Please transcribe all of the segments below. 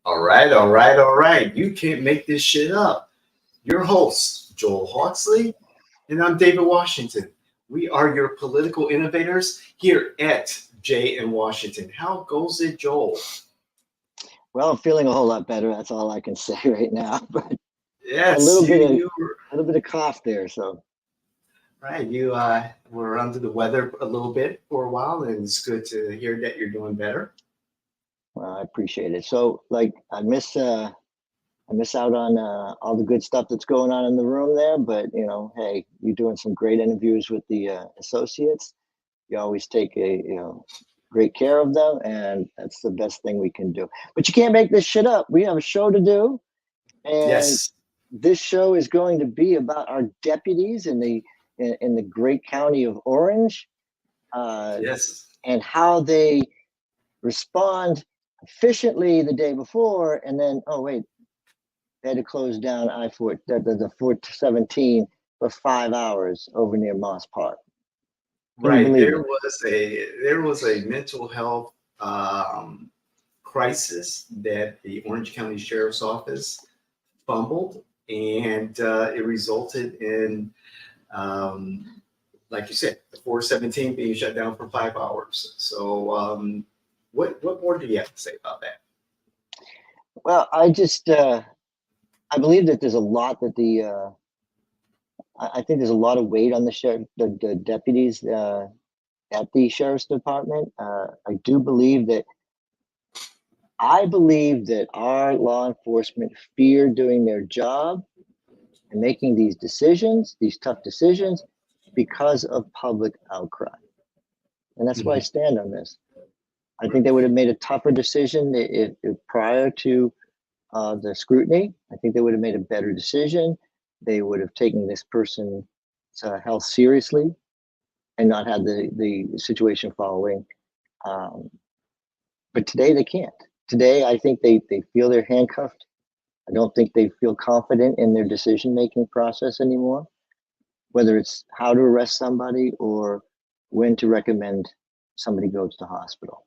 All right, all right, all right. You can't make this shit up. Your host, Joel Hawksley, and I'm David Washington. We are your political innovators here at Jay in Washington. How goes it, Joel? Well, I'm feeling a whole lot better. That's all I can say right now. But a Yes, little bit of you were cough there. So right. You were under the weather a little bit for a while, and it's good to hear that you're doing better. well, I appreciate it. So like I miss out on all the good stuff that's going on in the room there. But hey, you're doing some great interviews with the associates. You always take great care of them, and that's the best thing we can do. But you can't make this shit up. We have a show to do, and Yes, this show is going to be about our deputies in the great county of Orange, yes. and how they respond efficiently the day before, and then oh wait, they had to close down the 417 for 5 hours over near Moss Park. Can you Right. believe it? There was a mental health crisis that the Orange County Sheriff's Office fumbled, and it resulted in, like you said, the 417 being shut down for 5 hours. So, what more do you have to say about that? Well, I believe that there's a lot that I think there's a lot of weight on the deputies at the sheriff's department. I believe that our law enforcement fear doing their job and making these tough decisions, because of public outcry. And that's why I Mhm. stand on this. I think they would have made a tougher decision if prior to the scrutiny. I think they would have made a better decision. They would have taken this person's health seriously and not had the situation following. Um, but today they can't. Today, I think they feel they're handcuffed. I don't think they feel confident in their decision making process anymore, whether it's how to arrest somebody or when to recommend somebody goes to hospital.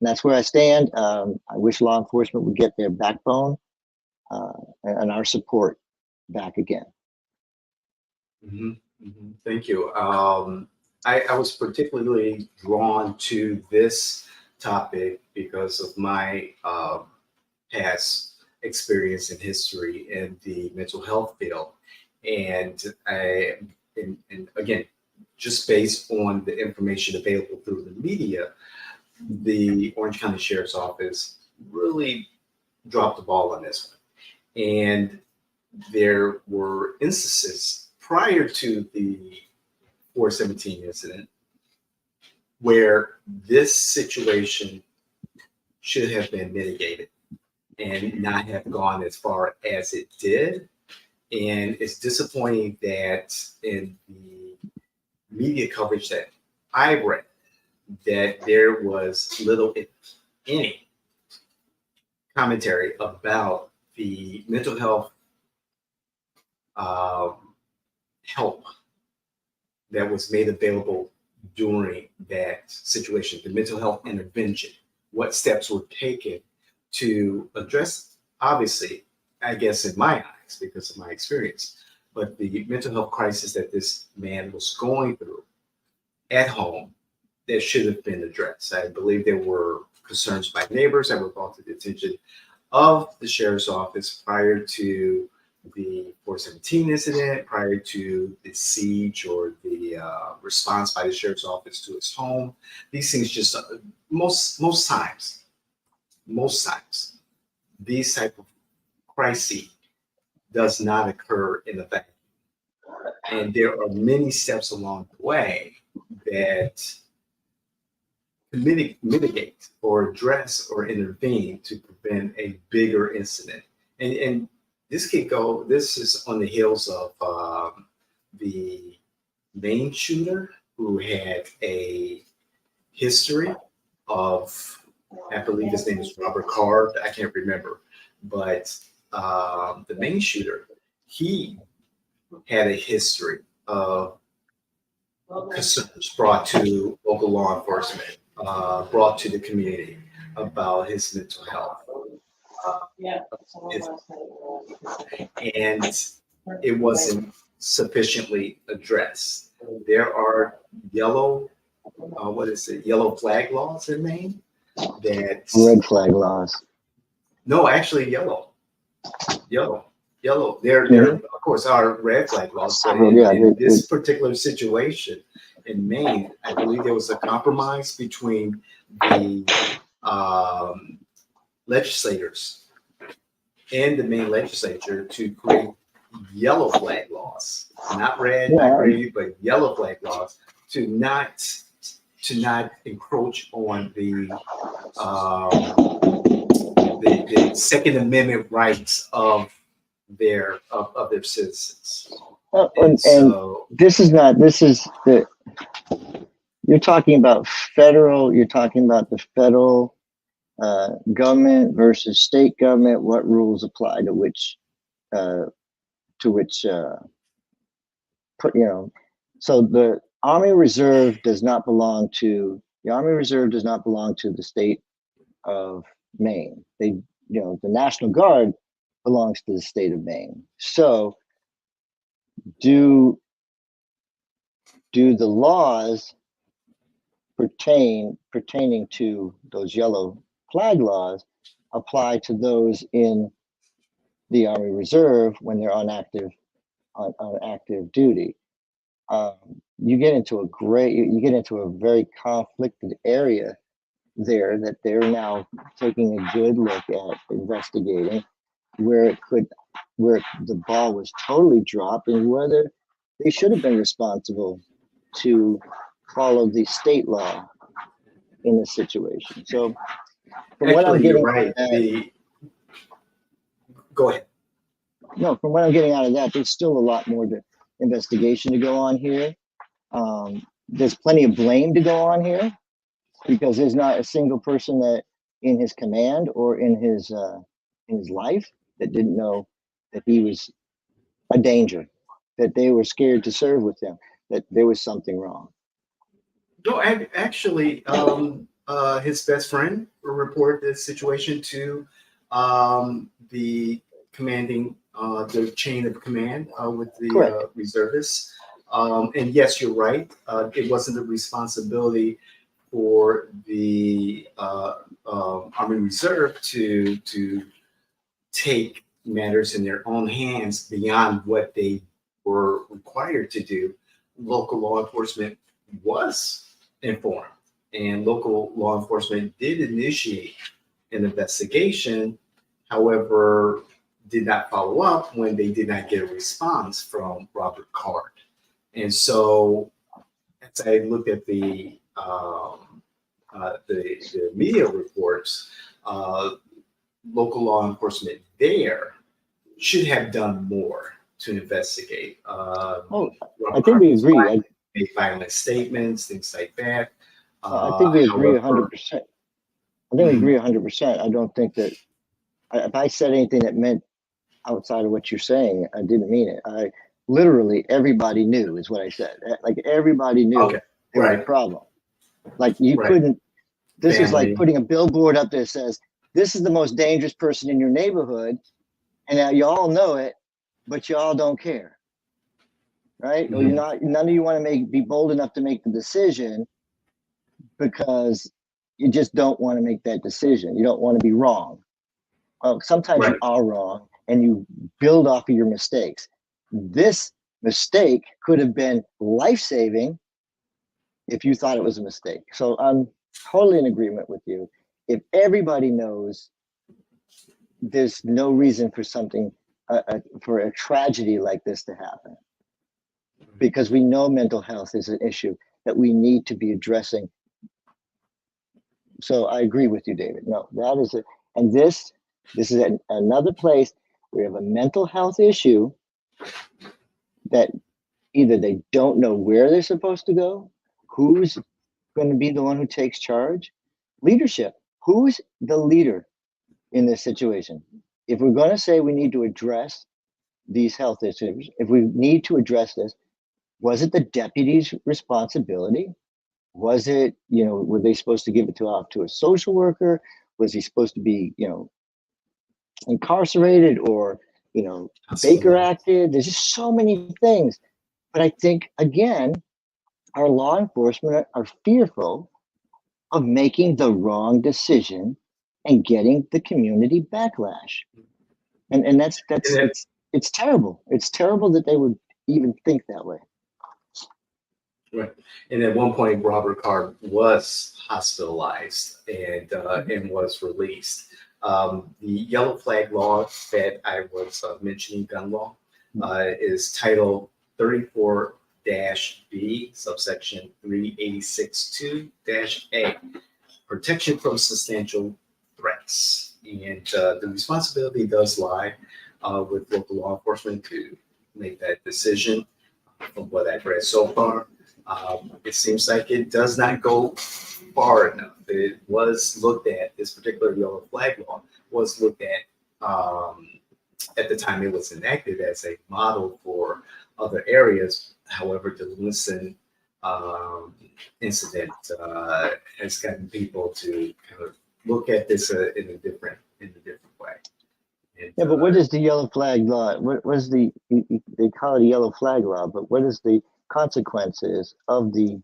And that's where I stand. I wish law enforcement would get their backbone uh, and our support back again. Thank you. I was particularly drawn to this topic because of my past experience and history in the mental health field. And and again, just based on the information available through the media, the Orange County Sheriff's Office really dropped the ball on this one. And there were instances prior to the 417 incident where this situation should have been mitigated and not have gone as far as it did. And it's disappointing that in the media coverage that I read, that there was little, if any, commentary about the mental health um, help that was made available during that situation, the mental health intervention, what steps were taken to address, obviously, I guess in my eyes, because of my experience, but the mental health crisis that this man was going through at home that should have been addressed. I believe there were concerns by neighbors that were brought to the attention of the sheriff's office prior to the 417 incident, prior to the siege or the response by the sheriff's office to his home. These things just most times, these type of crises does not occur in a vacuum, and there are many steps along the way that mitigate or address or intervene to prevent a bigger incident. And this could go, this is on the heels of the main shooter who had a history of, I believe his name is Robert Carr, I can't remember, but the main shooter, he had a history of concerns brought to local law enforcement, brought to the community about his mental health. uh, and it wasn't sufficiently addressed. There are yellow, what is it, yellow flag laws in Maine that, Red flag laws. no, actually yellow. There, Mhm. of course, are red flag laws, but Several, yeah, in this particular situation in Maine, I believe there was a compromise between the legislators and the Maine legislature to create yellow flag laws, not red, not yeah, gray, but yellow flag laws to not encroach on the Second Amendment rights of their citizens. And and so, this is not, this is the, you're talking about federal, you're talking about the federal government versus state government, what rules apply uh, to which put, you know, so the Army Reserve does not belong to, the Army Reserve does not belong to the state of Maine. They, you know, the National Guard belongs to the state of Maine. So do the laws pertaining to those yellow flag laws apply to those in the Army Reserve when they're on active duty? You get into a very conflicted area there that they're now taking a good look at investigating where the ball was totally dropped and whether they should have been responsible to follow the state law in this situation. So from what I'm actually, you're getting right. Go ahead. from what I'm getting out of that, there's still a lot more investigation to go on here. There's plenty of blame to go on here because there's not a single person that in his command or in his life that didn't know that he was a danger, that they were scared to serve with him, that there was something wrong. No, actually, his best friend reported this situation to the commanding, the chain of command with the reservists. And yes, you're right. It wasn't the responsibility for the Army Reserve to take matters in their own hands beyond what they were required to do. Local law enforcement was informed, and local law enforcement did initiate an investigation. However, did not follow up when they did not get a response from Robert Card. And so, as I look at the media reports, local law enforcement there should have done more to investigate. I think we agree. Make violent statements, things like that. I think we agree 100%. I think we agree 100%. I don't think that if I said anything that meant outside of what you're saying, I didn't mean it. I literally everybody knew is what I said. Like everybody knew there was a problem. Like you couldn't. This is like putting a billboard up there that says this is the most dangerous person in your neighborhood, and now you all know it, but you all don't care, right? Or you're not. None of you want to be bold enough to make the decision because you just don't want to make that decision. You don't want to be wrong. Well, sometimes you are wrong, and you build off of your mistakes. This mistake could have been life-saving if you thought it was a mistake. So I'm totally in agreement with you. If everybody knows there's no reason for something, for a tragedy like this to happen, because we know mental health is an issue that we need to be addressing. So I agree with you, David. No, that is it. And this is another place where you have a mental health issue that either they don't know where they're supposed to go, who's going to be the one who takes charge, leadership. Who's the leader in this situation? If we're going to say we need to address these health issues, if we need to address this, was it the deputy's responsibility? Was it, were they supposed to give it to a social worker? Was he supposed to be, incarcerated or, Baker Hospitalized. acted. There's just so many things. But I think, again, our law enforcement are fearful of making the wrong decision and getting the community backlash. And that's And then, it's terrible. It's terrible that they would even think that way. right. And at one point, Robert Card was hospitalized and was released. The yellow flag law that I was mentioning, gun law, is Title 34-B, subsection 3862-A, protection from substantial threats. And the responsibility does lie with local law enforcement to make that decision. From what I've read so far, it seems like it does not go far enough. It was looked at, this particular yellow flag law was looked at the time it was enacted as a model for other areas. However, the Lewiston incident has gotten people to kind of look at this in a different way. And, Yeah, but what is the yellow flag law? What is they call it a yellow flag law, but what is the consequences of the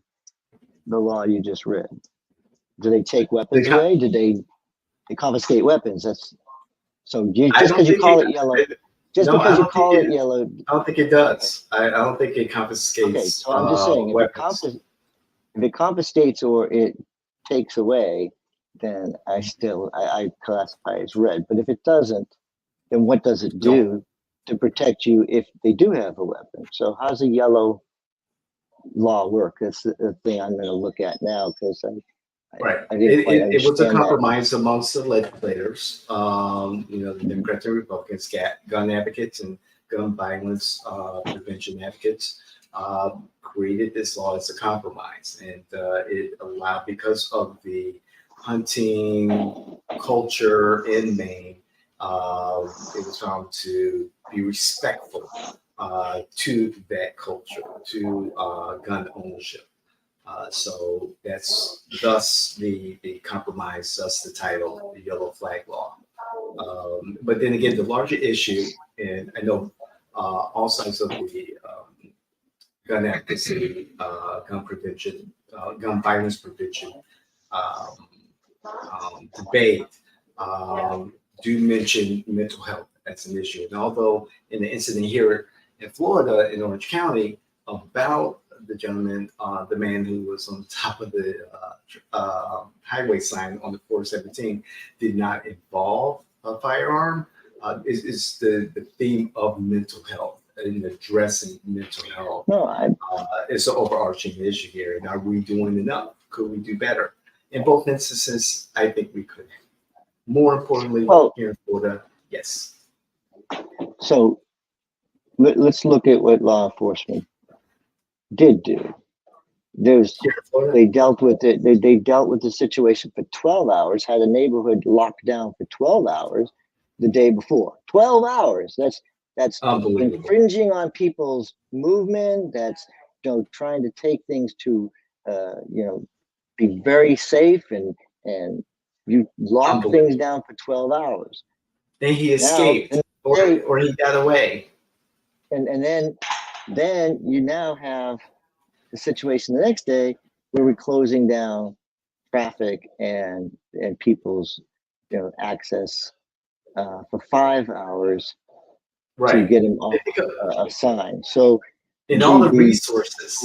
law you just read? Do they take weapons away? Do they confiscate weapons? That's so just because you call it yellow, just no, because you call it yellow. I don't think it does. I don't think it confiscates. Okay, so I'm just saying weapons. if it confiscates or it takes away, then I classify as red. But if it doesn't, then what does it do to protect you if they do have a weapon? So how's a yellow law work? That's the thing I'm going to look at now because Right. I didn't quite It was a understand that. compromise amongst the legislators. The Democrats and Republicans, gun advocates and gun violence prevention advocates created this law as a compromise. And it allowed, because of the hunting culture in Maine, it was found to be respectful to that culture, to gun ownership. So that's thus the compromise, thus the title, the yellow flag law. But then again, the larger issue, and I know all sides of the gun advocacy, gun prevention, gun violence prevention um, debate do mention mental health as an issue. And although in the incident here in Florida, in Orange County, about the gentleman, the man who was on top of the highway sign on the 417, did not involve a firearm, is the theme of mental health and addressing mental health. No, It's an overarching issue here. And are we doing enough? Could we do better? In both instances, I think we could. More importantly, here in Florida, yes. So let's look at what law enforcement did do. They dealt with it. They dealt with the situation for 12 hours, had a neighborhood locked down for 12 hours the day before. 12 hours. That's infringing on people's movement. That's trying to take things to be very safe, and you lock things down for 12 hours. And he escaped, or he got away. And then you now have the situation the next day where we're closing down traffic and people's access for 5 hours to get them off a sign. So in all the resources,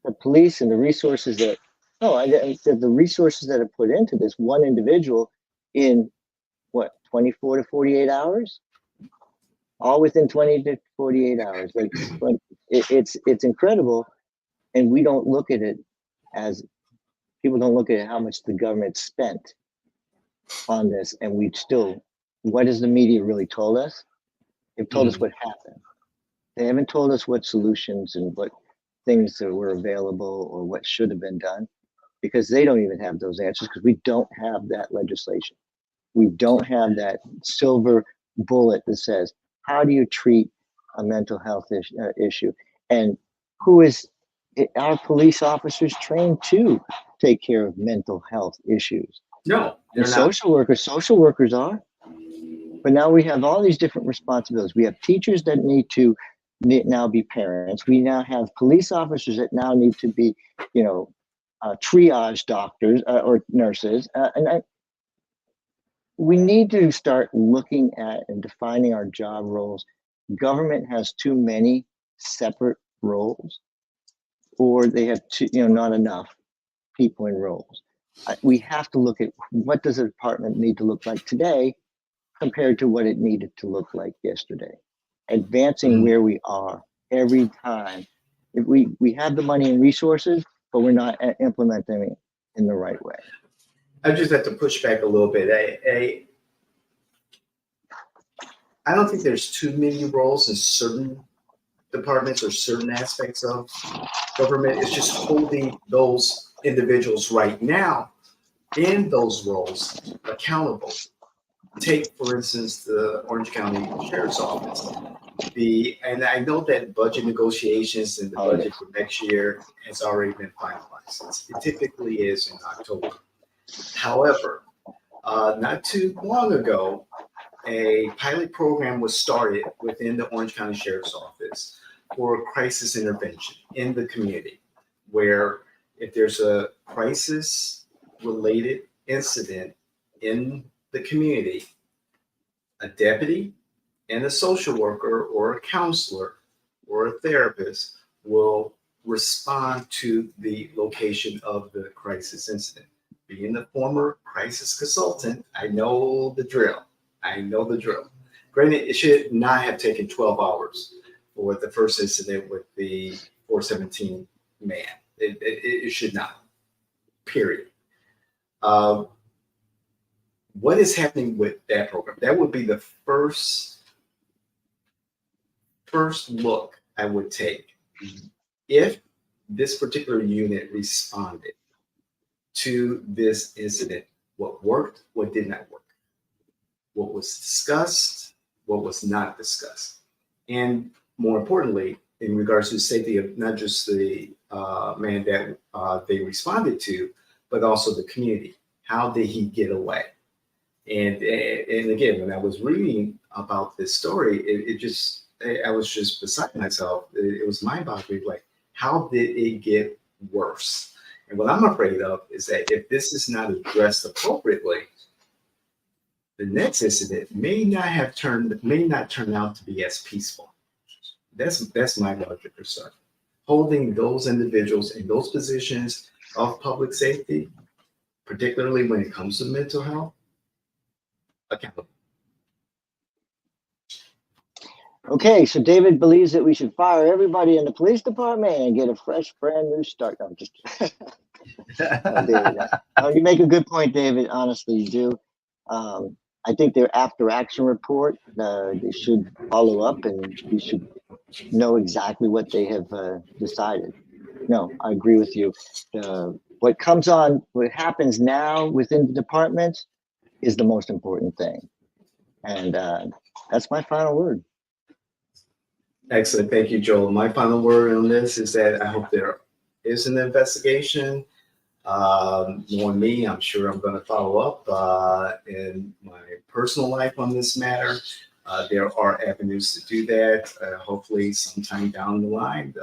the police and the resources that I said the resources that are put into this one individual in 24 to 48 hours, all within 20 to 48 hours. Like it's incredible. And we don't look at it as people don't look at how much the government spent on this. And what has the media really told us? They've told us what happened. They haven't told us what solutions and what things that were available or what should have been done, because they don't even have those answers, because we don't have that legislation. We don't have that silver bullet that says, how do you treat a mental health issue? And who is our police officers trained to take care of mental health issues? No, they're not. Social workers are. But now we have all these different responsibilities. We have teachers that need to now be parents. We now have police officers that now need to be, triage doctors or nurses. We need to start looking at and defining our job roles. Government has too many separate roles, or they have not enough people in roles. We have to look at what does a department need to look like today compared to what it needed to look like yesterday. Advancing where we are every time. If we have the money and resources, but we're not implementing it in the right way. I just have to push back a little bit. I don't think there's too many roles in certain departments or certain aspects of government. It's just holding those individuals right now in those roles accountable. Take, for instance, the Orange County Sheriff's Office. And I know that budget negotiations and the budget for next year has already been finalized. It typically is in October. However, not too long ago, a pilot program was started within the Orange County Sheriff's Office for crisis intervention in the community, where if there's a crisis-related incident in the community, a deputy and a social worker or a counselor or a therapist will respond to the location of the crisis incident. Being the former crisis consultant, I know the drill. Granted, it should not have taken 12 hours for the first incident with the 417 man. It should not, period. What is happening with that program? That would be the first look I would take. If this particular unit responded to this incident, what worked, what did not work, what was discussed, what was not discussed, and more importantly, in regards to the safety of not just the man that they responded to, but also the community. How did he get away? And again, when I was reading about this story, I was just beside myself. It was mind-boggling. Like, how did it get worse? And what I'm afraid of is that if this is not addressed appropriately, the next incident may not turn out to be as peaceful. That's my larger concern. Holding those individuals in those positions of public safety, particularly when it comes to mental health, accountable. Okay, so David believes that we should fire everybody in the police department and get a fresh, brand new start. No, just David, you make a good point, David. Honestly, you do. I think their after action report, they should follow up, and we should know exactly what they have decided. No, I agree with you. What happens now within the departments is the most important thing. And that's my final word. Excellent. Thank you, Joel. My final word on this is that I hope there is an investigation. Knowing me, I'm sure I'm going to follow up in my personal life on this matter. There are avenues to do that. Hopefully, sometime down the line,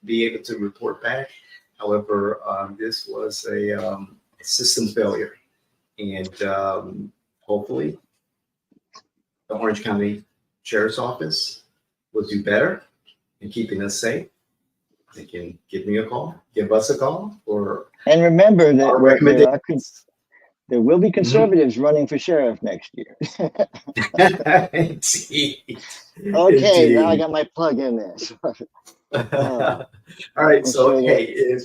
be able to report back. However, this was a system failure, and hopefully, the Orange County Sheriff's Office will do better in keeping us safe. They can give us a call, and remember that there will be conservatives Mm-hmm. running for sheriff next year. Indeed. Okay, Indeed. now I got my plug in there. All right, so hey,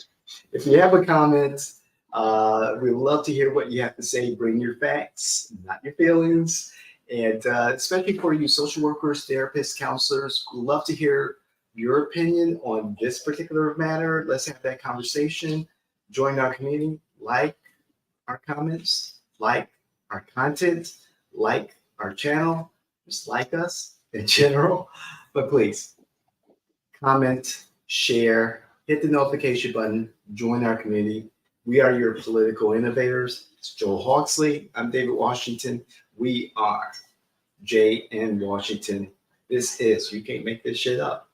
if you have a comment, we'd love to hear what you have to say. Bring your facts, not your feelings. And especially for you social workers, therapists, counselors, we'd love to hear your opinion on this particular matter. Let's have that conversation. Join our community, like our comments, like our content, like our channel, just like us in general. But please comment, share, hit the notification button, join our community. We are your political innovators. It's Joel Hawksley. I'm David Washington. We are J in Washington. This is, you can't make this shit up.